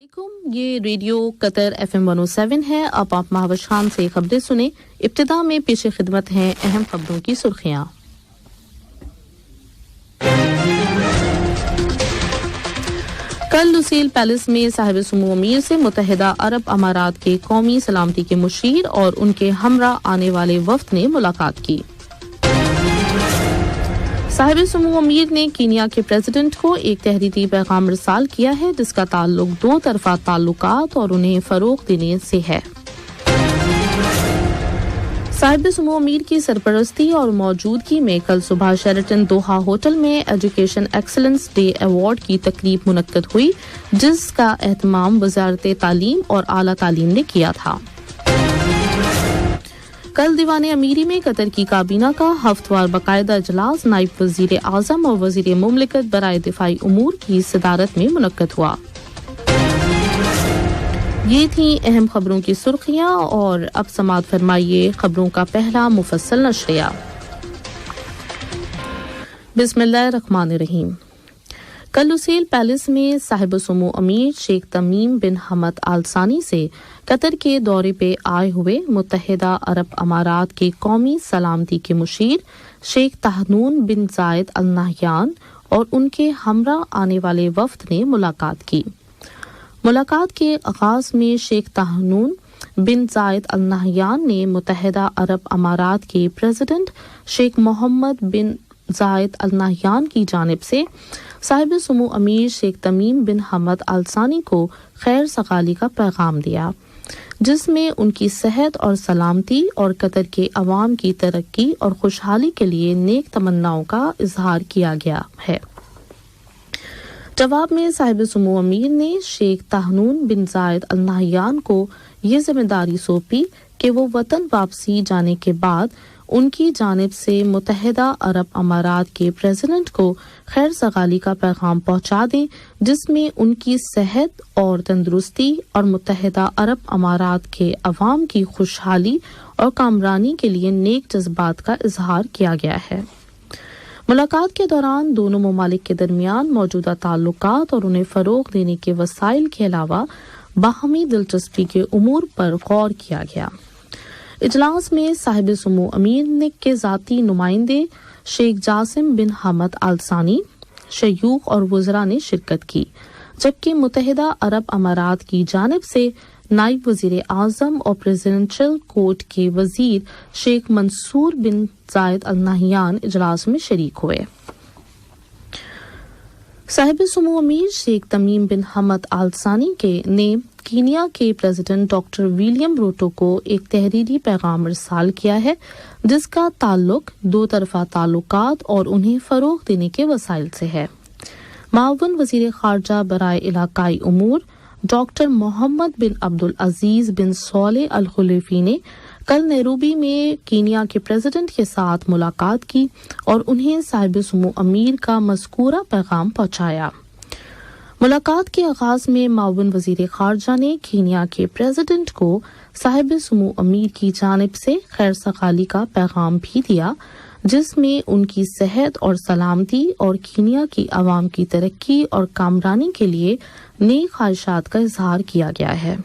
ये radio Qatar FM 107 है। अब आप महावश खान से खबरें सुने। इब्तिदा में पेश खिदमत हैं अहम खबरों की सुर्खियां। कल लुसील पैलेस में साहिब सुमो अमीर से मुत्तहिदा अरब अमारात के कौमी सलामती के मुशीर और उनके हमरा आने वाले वफ्द ने मुलाकात की। साहिब सुमो अमीर ने कीनिया के प्रेसिडेंट को एक तहरीरी पैगाम इरसाल किया है जिसका ताल्लुक दो तरफा ताल्लुकात और उन्हें फरोग देने से है। साहिब सुमो अमीर की सरपरस्ती और मौजूदगी में कल सुबह शेरेटन दोहा होटल में एजुकेशन एक्सीलेंस डे अवार्ड की तकरीब मुनक्कद हुई जिसका एहतमाम वजारत तालीम और आला तालीम ने किया था। कल दीवान अमीरी में कतर की काबीना का हफ्तवार बाकायदा इजलास नायब वजीर आजम और वजीर मुमलिकत बराए दिफाई उमूर की सदारत में मुनक्कद हुआ। ये थी अहम खबरों की सुर्खियां और अब समाअत फरमाइए खबरों का पहला मुफस्सल नशरिया। बिस्मिल्लाहिर्रहमानिर्रहीम। कल लुसील पैलेस में साहिब सुमो अमीर शेख तमीम बिन हमद आल सानी से कतर के दौरे पे आए हुए मुत्तहिदा अरब अमारात के कौमी सलामती के मुशीर शेख तहनून बिन जायद अल नहयान और उनके हमरा आने वाले वफ्द ने मुलाकात की। मुलाकात के आगाज में शेख तहनून बिन जायद अल नहयान ने मुत्तहिदा अरब अमारात के प्रेसिडेंट शेख मोहम्मद बिन जायद अल नहयान की जानिब से साहिब सुमो अमीर शेख तमीम बिन हमद आल सानी को खैर सगाली का पैगाम दिया जिसमें उनकी सेहत और सलामती और कतर के अवाम की तरक्की और खुशहाली के लिए नेक तमन्नाओं का इजहार किया गया है। जवाब में साहिब सुमो अमीर ने शेख तहनून बिन जायद अल नहयान को ये जिम्मेदारी सौंपी कि वो वतन वापसी जाने के बाद उनकी जानिब से मुत्तहिदा अरब अमारात के प्रेसिडेंट को खैर सगाली का पैगाम पहुंचा दें जिसमें उनकी सेहत और तंदुरुस्ती और मुत्तहिदा अरब अमारात के अवाम की खुशहाली और कामरानी के लिए नेक जज्बात का इजहार किया गया है। मुलाकात के दौरान दोनों ममालिक के दरमियान मौजूदा ताल्लुकात और उन्हें फरोग देने के वसाइल के अलावा बाहमी दिलचस्पी के उमूर पर गौर किया गया। इजलास में साहिब सुमो अमीर ने के जाती नुमाइंदे शेख जासिम बिन हमद आल सानी, शयूख और वज़रा ने शिरकत की जबकि मुत्तहिदा अरब अमारात की जानिब से नायब वजीर आजम और प्रेसिडेंशियल कोर्ट के वजीर शेख मंसूर बिन जायद अल नहयान इजलास में शरीक हुए। साहिब सुमो अमीर शेख तमीम बिन हमद आल सानी ने कीनिया के प्रेसिडेंट डॉक्टर विलियम रूटो को एक तहरीरी पैगाम इरसाल किया है जिसका ताल्लुक दो तरफा ताल्लुकात और उन्हें फरोग देने के वसाइल से है। मावन वजीर खारजा बराए इलाकाई उमूर डॉक्टर मोहम्मद बिन अब्दुल अजीज बिन सोले अल खुलीफी ने कल नैरोबी में कीनिया के प्रेसिडेंट के साथ मुलाकात की और उन्हें साहिब सुमो अमीर का मज़कूरा पैगाम पहुंचाया। मुलाकात के आगाज में मावन वजीर खारजा ने कीनिया के प्रेसिडेंट को साहिब सुमो अमीर की जानिब से खैर सगाली का पैगाम भी दिया जिसमें उनकी सेहत और सलामती और कीनिया की आवाम की तरक्की और कामरानी के लिए नेक ख्वाहिशात का इजहार किया गया है।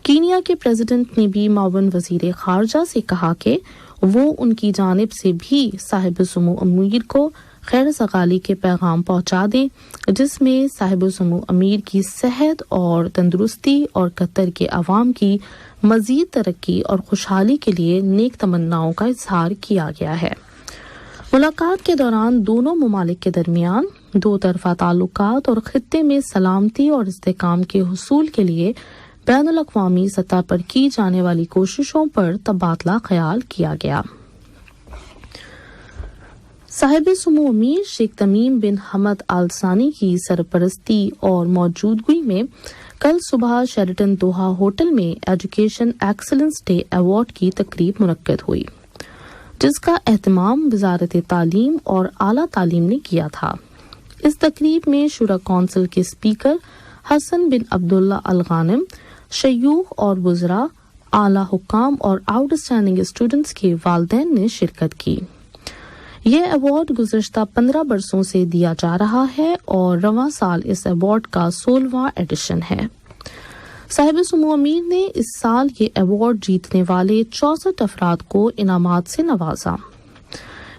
कीनिया के प्रेसिडेंट ने भी मावन वजीर खारजा से कहा कि वो उनकी जानिब से भी साहिब सुमो अमीर को खैर सगाली के पैगाम पहुंचा दें जिसमें साहिब सुमो अमीर की सेहत और तंदुरुस्ती और कतर के अवाम की मजीद तरक्की और खुशहाली के लिए नेक तमन्नाओं का इजहार किया गया है। मुलाकात के दौरान दोनों ममालिक के दरमियान दो तरफा ताल्लुकात और खित्ते में सलामती और इस्तेहकाम के हुसूल के लिए बैनुल अक़वामी सतह पर की जाने वाली कोशिशों पर तबादला ख्याल किया गया। साहिब सुमो अमीर शेख तमीम बिन हमद आल सानी की सरपरस्ती और मौजूदगी में कल सुबह शेरेटन दोहा होटल में एजुकेशन एक्सीलेंस डे अवार्ड की तकरीब मुनक्कद हुई जिसका एहतमाम वजारत तालीम और आला तालीम ने किया था। इस तकरीब में शुरा कौंसिल के स्पीकर हसन बिन अब्दुल्ला अल गानिम, शयूख और वज़रा, आला हुक्काम और आउटस्टैंडिंग स्टूडेंट्स के वालिदैन ने शिरकत की। یہ ایوارڈ گزشتہ 15 برسوں سے دیا جا رہا ہے اور رواں سال اس ایوارڈ کا 16واں ایڈیشن ہے۔ صاحب سمو امیر نے اس سال یہ ایوارڈ جیتنے والے 64 افراد کو انعامات سے نوازا۔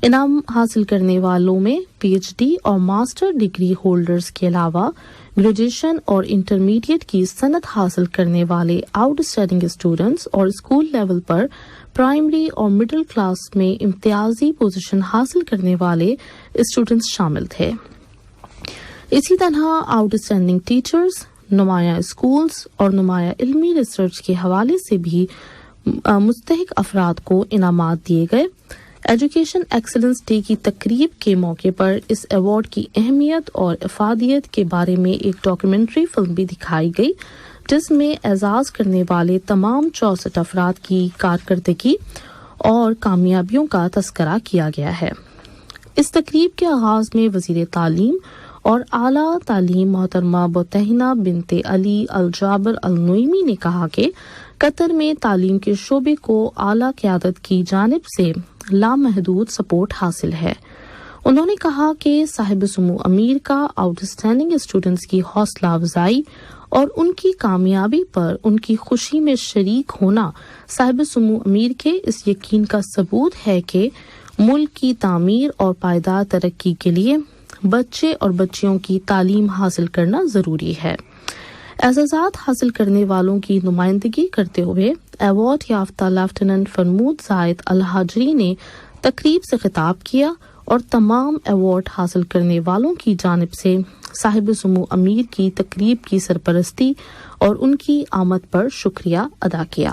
انعام حاصل کرنے والوں میں پی ایچ ڈی اور ماسٹر ڈگری ہولڈرز کے علاوہ گریجویشن اور انٹرمیڈیٹ کی سند حاصل کرنے والے آؤٹ اسٹینڈنگ اسٹوڈنٹس اور اسکول لیول پر پرائمری اور مڈل کلاس میں امتیازی پوزیشن حاصل کرنے والے اسٹوڈنٹس شامل تھے۔ اسی طرح آؤٹ اسٹینڈنگ ٹیچرز، نمایاں اسکولز اور نمایاں علمی ریسرچ کے حوالے سے بھی مستحق افراد کو انعامات دیے گئے۔ ایجوکیشن ایکسلنس ڈے کی تقریب کے موقع پر اس ایوارڈ کی اہمیت اور افادیت کے بارے میں ایک ڈاکیومنٹری فلم بھی دکھائی گئی، جس میں اعزاز کرنے والے تمام 64 افراد کی کارکردگی اور کامیابیوں کا تذکرہ کیا گیا ہے۔ اس تقریب کے آغاز میں وزیر تعلیم اور اعلیٰ تعلیم محترمہ بطحینہ بنت علی الجابر النعیمی نے کہا کہ قطر میں تعلیم کے شعبے کو اعلیٰ قیادت کی جانب سے لامحدود سپورٹ حاصل ہے۔ انہوں نے کہا کہ صاحب سمو امیر کا آؤٹ اسٹینڈنگ اسٹوڈنٹس کی حوصلہ افزائی اور ان کی کامیابی پر ان کی خوشی میں شریک ہونا صاحب سمو امیر کے اس یقین کا ثبوت ہے کہ ملک کی تعمیر اور پائیدار ترقی کے لیے بچے اور بچیوں کی تعلیم حاصل کرنا ضروری ہے۔ اعزازات حاصل کرنے والوں کی نمائندگی کرتے ہوئے ایوارڈ یافتہ لیفٹیننٹ فرمود زاہد الحاجری نے تقریب سے خطاب کیا اور تمام ایوارڈ حاصل کرنے والوں کی جانب سے صاحب سمو امیر کی تقریب کی سرپرستی اور ان کی آمد پر شکریہ ادا کیا۔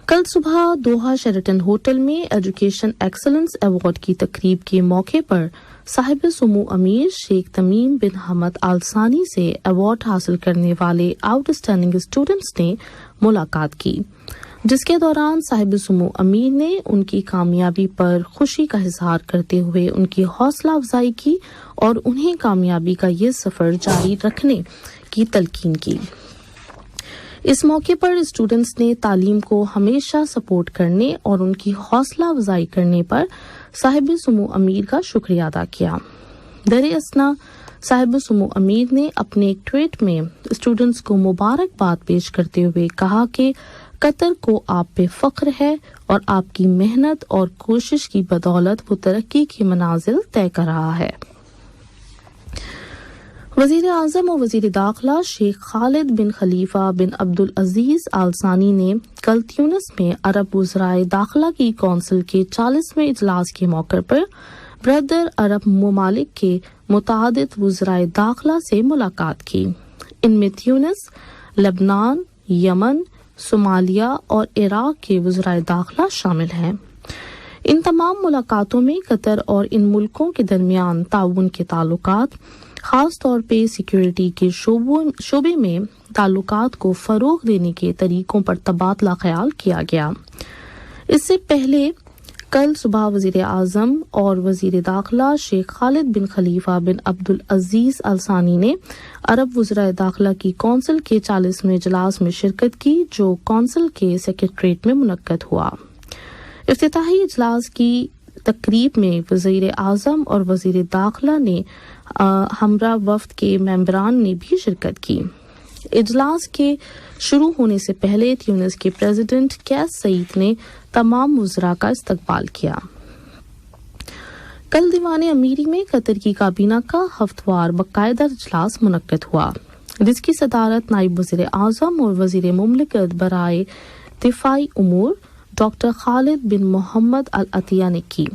کل صبح دوحہ شیرٹن ہوٹل میں ایجوکیشن ایکسلنس ایوارڈ کی تقریب کے موقع پر صاحب سمو امیر شیخ تمیم بن حمد آل ثانی سے ایوارڈ حاصل کرنے والے آؤٹ اسٹینڈنگ اسٹوڈنٹس نے ملاقات کی، جس کے دوران صاحب سمو امیر نے ان کی کامیابی پر خوشی کا اظہار کرتے ہوئے ان کی حوصلہ افزائی کی اور انہیں کامیابی کا یہ سفر جاری رکھنے کی تلقین کی۔ اس موقع پر اسٹوڈنٹس نے تعلیم کو ہمیشہ سپورٹ کرنے اور ان کی حوصلہ افزائی کرنے پر صاحب سمو امیر کا شکریہ ادا کیا۔ در اثنا صاحب سمو امیر نے اپنے ایک ٹویٹ میں اسٹوڈنٹس کو مبارکباد پیش کرتے ہوئے کہا کہ قطر کو آپ پہ فخر ہے اور آپ کی محنت اور کوشش کی بدولت وہ ترقی کی منازل طے کر رہا ہے۔ وزیر اعظم اور وزیر داخلہ شیخ خالد بن خلیفہ بن عبدالعزیز آل ثانی نے کل تیونس میں عرب وزرائے داخلہ کی کونسل کے 40ویں اجلاس کے موقع پر برادر عرب ممالک کے متعدد وزرائے داخلہ سے ملاقات کی۔ ان میں تیونس، لبنان، یمن، صومالیہ اور عراق کے وزرائے داخلہ شامل ہیں۔ ان تمام ملاقاتوں میں قطر اور ان ملکوں کے درمیان تعاون کے تعلقات، خاص طور پہ سیکیورٹی کے شعبے میں تعلقات کو فروغ دینے کے طریقوں پر تبادلہ خیال کیا گیا۔ اس سے پہلے کل صبح وزیر اعظم اور وزیر داخلہ شیخ خالد بن خلیفہ بن عبدالعزیز آل ثانی نے عرب وزرائے داخلہ کی کونسل کے 40ویں اجلاس میں شرکت کی، جو کونسل کے سیکریٹریٹ میں منعقد ہوا۔ افتتاحی اجلاس کی تقریب میں وزیر اعظم اور وزیر داخلہ نے ہمراہ وفد کے ممبران نے بھی شرکت کی۔ اجلاس کے شروع ہونے سے پہلے تیونس کے پریزیڈنٹ قیس سعید نے تمام وزراء کا استقبال کیا۔ کل دیوان امیری میں قطر کی کابینہ کا ہفتوار باقاعدہ اجلاس منعقد ہوا، جس کی صدارت نائب وزیر اعظم اور وزیر مملکت برائے دفاعی امور ڈاکٹر خالد بن محمد العطیہ نے کی۔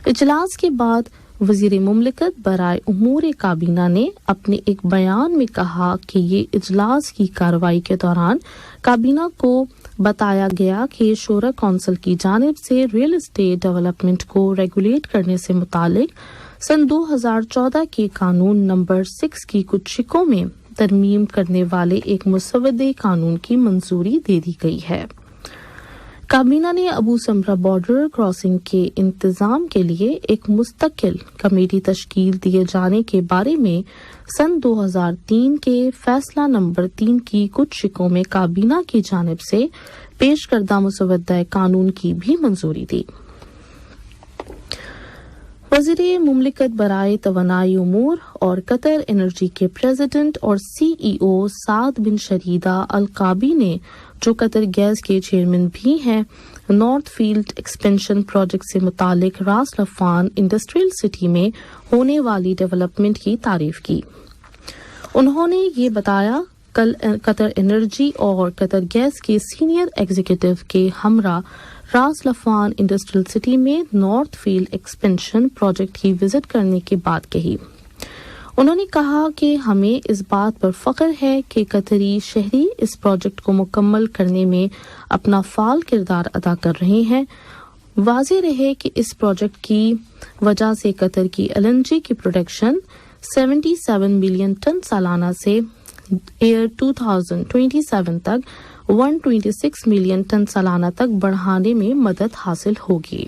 اجلاس کے بعد وزیر مملکت برائے امور کابینہ نے اپنے ایک بیان میں کہا کہ یہ اجلاس کی کارروائی کے دوران کابینہ کو بتایا گیا کہ شورا کونسل کی جانب سے ریل اسٹیٹ ڈیولپمنٹ کو ریگولیٹ کرنے سے متعلق سن 2014 کے قانون نمبر 6 کی کچھ شقوں میں ترمیم کرنے والے ایک مسودہ قانون کی منظوری دے دی گئی ہے۔ کابینہ نے ابو سمرہ بارڈر کراسنگ کے انتظام کے لیے ایک مستقل کمیٹی تشکیل دیے جانے کے بارے میں سن 2003 کے فیصلہ نمبر 3 کی کچھ شقوں میں کابینہ کی جانب سے پیش کردہ مسودہ قانون کی بھی منظوری دی۔ वज़ीर मुमलिकत बराए तवानाई उमूर और कतर एनर्जी के प्रेसिडेंट और CEO साद बिन शरीदा अल काबी ने, जो कतर गैस के चेयरमैन भी हैं, नॉर्थ फील्ड एक्सपेंशन प्रोजेक्ट से मुतालिक रास लफान इंडस्ट्रियल सिटी में होने वाली डेवलपमेंट की तारीफ की। उन्होंने ये बताया कल कतर एनर्जी और कतर गैस के सीनियर एग्जीक्यूटिव के हमरा रास लफान इंडस्ट्रियल सिटी में नॉर्थ फील्ड एक्सपेंशन प्रोजेक्ट की विजिट करने के बाद कही। उन्होंने कहा कि हमें इस बात पर फख्र है कि कतरी शहरी इस प्रोजेक्ट को मुकम्मल करने में अपना फाल किरदार अदा कर रहे हैं। वाज़ेह रहे कि इस प्रोजेक्ट की वजह से कतर की LNG की प्रोडक्शन 77 मिलियन टन सालाना से ईयर 2027 तक 126 मिलियन टन सालाना तक बढ़ाने में मदद हासिल होगी।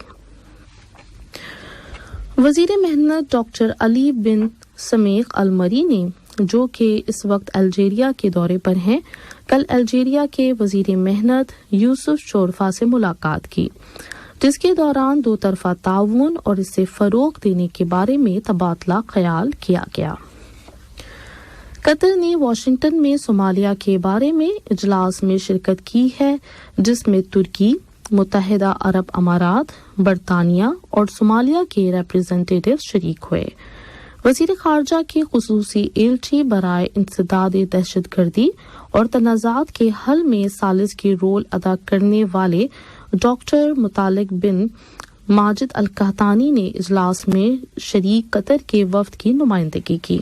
वज़ीर मेहनत डॉक्टर अली बिन समीक अल मरी ने, जो कि इस वक्त अल्जीरिया के दौरे पर हैं, कल अल्जीरिया के वज़ीर मेहनत यूसुफ शोरफा से मुलाकात की, जिसके दौरान दो तरफा ताउन और इसे फरोग देने के बारे में तबादला ख्याल किया गया। कतर ने वाशिंगटन में सोमालिया के बारे में इजलास में शिरकत की है, जिसमें तुर्की, मुत्तहिदा अरब अमारात, बरतानिया और सोमालिया के रिप्रेजेंटेटिव शरीक हुए। वज़ीर ख़ारजा के ख़ुसूसी एलची बराए इंसदाद दहशतगर्दी और तनाज़ात के हल में सालिस के रोल अदा करने वाले डॉक्टर मुतालिक बिन माजिद अल कहतानी ने इजलास में शरीक कतर के वफ्द की नुमाइंदगी की।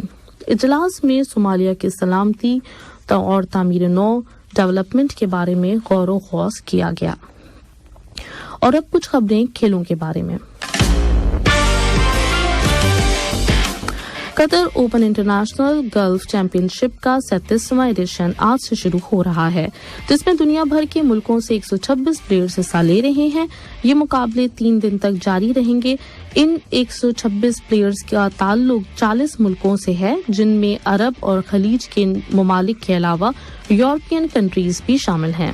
इजलास में सोमालिया की सलामती और तामीर नौ डेवलपमेंट के बारे में गौर व ख़ौस किया गया। और अब कुछ खबरें खेलों के बारे में। Qatar open international gulf championship का 37वां एडिशन आज से शुरू हो रहा है, जिसमें दुनिया भर के मुल्कों से 126 प्लेयर्स हिस्सा ले रहे हैं। ये मुकाबले 3 दिन तक जारी रहेंगे। इन 126 प्लेयर्स का ताल्लुक 40 मुल्कों से है, जिनमें अरब और खलीज के ममालिक के अलावा यूरोपियन कंट्रीज भी शामिल हैं।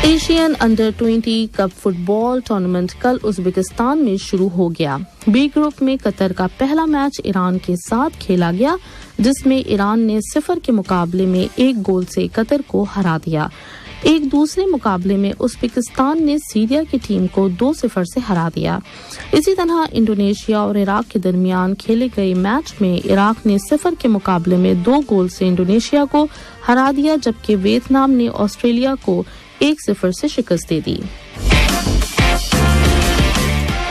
Asian under 20 cup football tournament कल उज़्बेकिस्तान में शुरू हो गया। बी ग्रुप में कतर का पहला मैच ईरान के साथ खेला गया, जिसमें ईरान ने 0 के मुकाबले में 1 गोल से कतर को हरा दिया। एक दूसरे मुकाबले में उज़्बेकिस्तान ने सीरिया की टीम को 2-0 से हरा दिया। इसी तरह इंडोनेशिया और इराक के दरमियान खेले गए मैच में इराक ने 0 के मुकाबले में 2 गोल से इंडोनेशिया को हरा दिया, जबकि वियतनाम ने ऑस्ट्रेलिया को 1-0 से शिकस्त दे दी।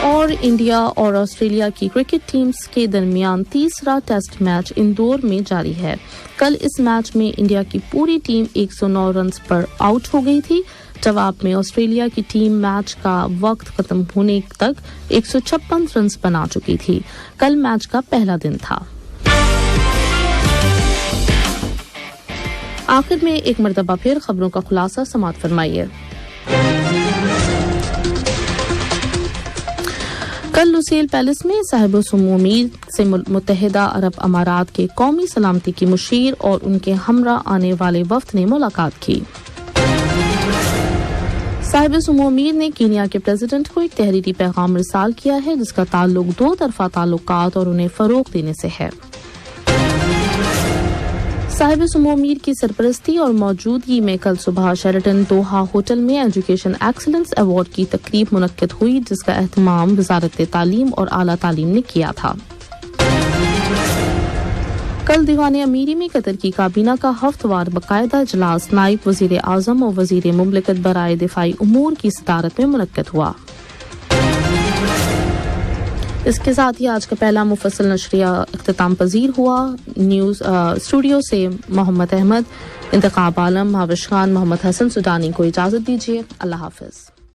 और इंडिया और ऑस्ट्रेलिया की क्रिकेट टीम्स के दरमियान तीसरा टेस्ट मैच इंदौर में जारी है। कल इस मैच में इंडिया की पूरी टीम 109 रन पर आउट हो गई थी। जवाब में ऑस्ट्रेलिया की टीम मैच का वक्त खत्म होने तक 156 रन बना चुकी थी। कल मैच का पहला दिन था। आखिर में एक मरतबा फिर खबरों का खुलासा समाअत फरमाइए। कल लुसेल पैलेस में साहिब सुमो मीर से मुत्तहिदा अरब अमारात के कौमी सलामती की मुशीर और उनके हमरा आने वाले वफ्द ने मुलाकात की। साहिब सुमो मीर ने कीनिया के प्रेसिडेंट को एक तहरीरी पैगाम इरसाल किया है, जिसका ताल्लुक 2 तरफा ताल्लुकात और उन्हें फरोग देने से है। साहिब सुमो मीर की सरपरस्ती और मौजूदगी में कल सुबह शेरेटन दोहा होटल में एजुकेशन एक्सीलेंस अवार्ड की तकरीब मुनक्किद हुई, जिसका एहतमाम वजारत तालीम और आला तालीम ने किया था। कल दीवान अमीरी में कतर की काबीना का हफ्तवार बाकायदा इजलास नायब वजीर आजम और वजीर मुमलिकत बराए दिफाई उमूर की सदारत में मुनक्किद हुआ। इसके साथ ही आज का पहला मुफस्सल नशरिया इख्तिताम पजीर हुआ। न्यूज़ स्टूडियो से मोहम्मद अहमद, इंतखाब आलम, हाविश खान, मोहम्मद हसन सुडानी को इजाज़त दीजिए। अल्लाह हाफिज़।